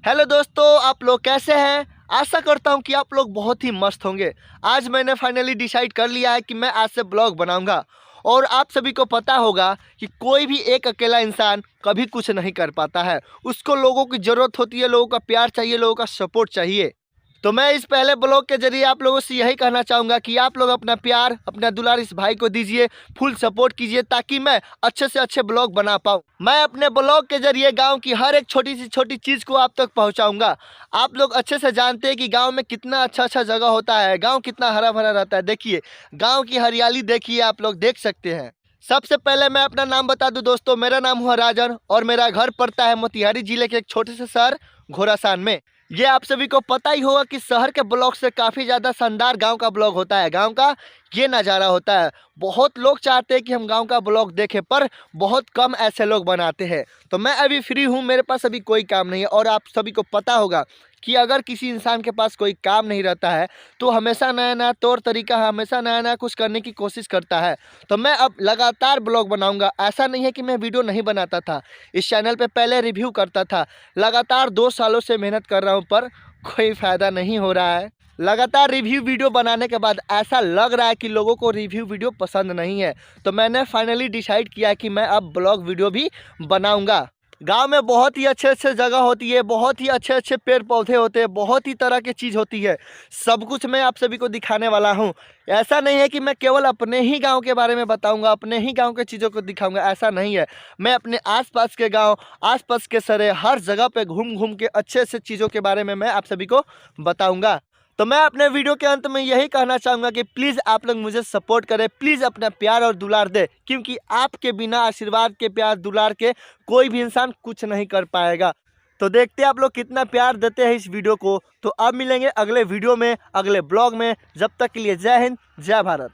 Hello दोस्तों, आप लोग कैसे हैं। आशा करता हूं कि आप लोग बहुत ही मस्त होंगे। आज मैंने फाइनली डिसाइड कर लिया है कि मैं आज से ब्लॉग बनाऊंगा। और आप सभी को पता होगा कि कोई भी एक अकेला इंसान कभी कुछ नहीं कर पाता है। उसको लोगों की ज़रूरत होती है, लोगों का प्यार चाहिए, लोगों का सपोर्ट चाहिए। तो मैं इस पहले ब्लॉग के जरिए आप लोगों से यही कहना चाहूँगा कि आप लोग अपना प्यार, अपना दुलार इस भाई को दीजिए, फुल सपोर्ट कीजिए ताकि मैं अच्छे से अच्छे ब्लॉग बना पाऊँ। मैं अपने ब्लॉग के जरिए गांव की हर एक छोटी सी छोटी चीज़ को आप तक पहुंचाऊंगा। आप लोग अच्छे से जानते हैं कि गांव में कितना अच्छा अच्छा जगह होता है, गांव कितना हरा भरा रहता है। देखिए गांव की हरियाली देखिए, आप लोग देख सकते हैं। सबसे पहले मैं अपना नाम बता दूं दोस्तों, मेरा नाम हुआ राजन और मेरा घर पड़ता है मोतिहारी जिले के एक छोटे से शहर घोड़ासान में। ये आप सभी को पता ही होगा कि शहर के ब्लॉग से काफ़ी ज़्यादा शानदार गांव का ब्लॉग होता है। गांव का ये नज़ारा होता है। बहुत लोग चाहते हैं कि हम गांव का ब्लॉग देखें, पर बहुत कम ऐसे लोग बनाते हैं। तो मैं अभी फ्री हूँ, मेरे पास अभी कोई काम नहीं है। और आप सभी को पता होगा कि अगर किसी इंसान के पास कोई काम नहीं रहता है तो हमेशा नया नया तौर तरीका, हमेशा नया नया कुछ करने की कोशिश करता है। तो मैं अब लगातार ब्लॉग बनाऊंगा। ऐसा नहीं है कि मैं वीडियो नहीं बनाता था, इस चैनल पे पहले रिव्यू करता था। लगातार 2 सालों से मेहनत कर रहा हूँ पर कोई फ़ायदा नहीं हो रहा है। लगातार रिव्यू वीडियो बनाने के बाद ऐसा लग रहा है कि लोगों को रिव्यू वीडियो पसंद नहीं है। तो मैंने फाइनली डिसाइड किया कि मैं अब ब्लॉग वीडियो भी बनाऊंगा। गांव में बहुत ही अच्छे अच्छे जगह होती है, बहुत ही अच्छे अच्छे पेड़ पौधे होते हैं, बहुत ही तरह की चीज़ होती है। सब कुछ मैं आप सभी को दिखाने वाला हूँ। ऐसा नहीं है कि मैं केवल अपने ही गांव के बारे में बताऊंगा, अपने ही गांव के चीज़ों को दिखाऊंगा, ऐसा नहीं है। मैं अपने आसपास के गांव, आसपास के सरे, हर जगह पे घूम घूम के अच्छे अच्छे चीज़ों के बारे में मैं आप सभी को बताऊंगा। तो मैं अपने वीडियो के अंत में यही कहना चाहूँगा कि प्लीज़ आप लोग मुझे सपोर्ट करें, प्लीज़ अपना प्यार और दुलार दें, क्योंकि आपके बिना, आशीर्वाद के, प्यार दुलार के कोई भी इंसान कुछ नहीं कर पाएगा। तो देखते हैं आप लोग कितना प्यार देते हैं इस वीडियो को। तो अब मिलेंगे अगले वीडियो में, अगले ब्लॉग में। जब तक के लिए जय हिंद, जय भारत।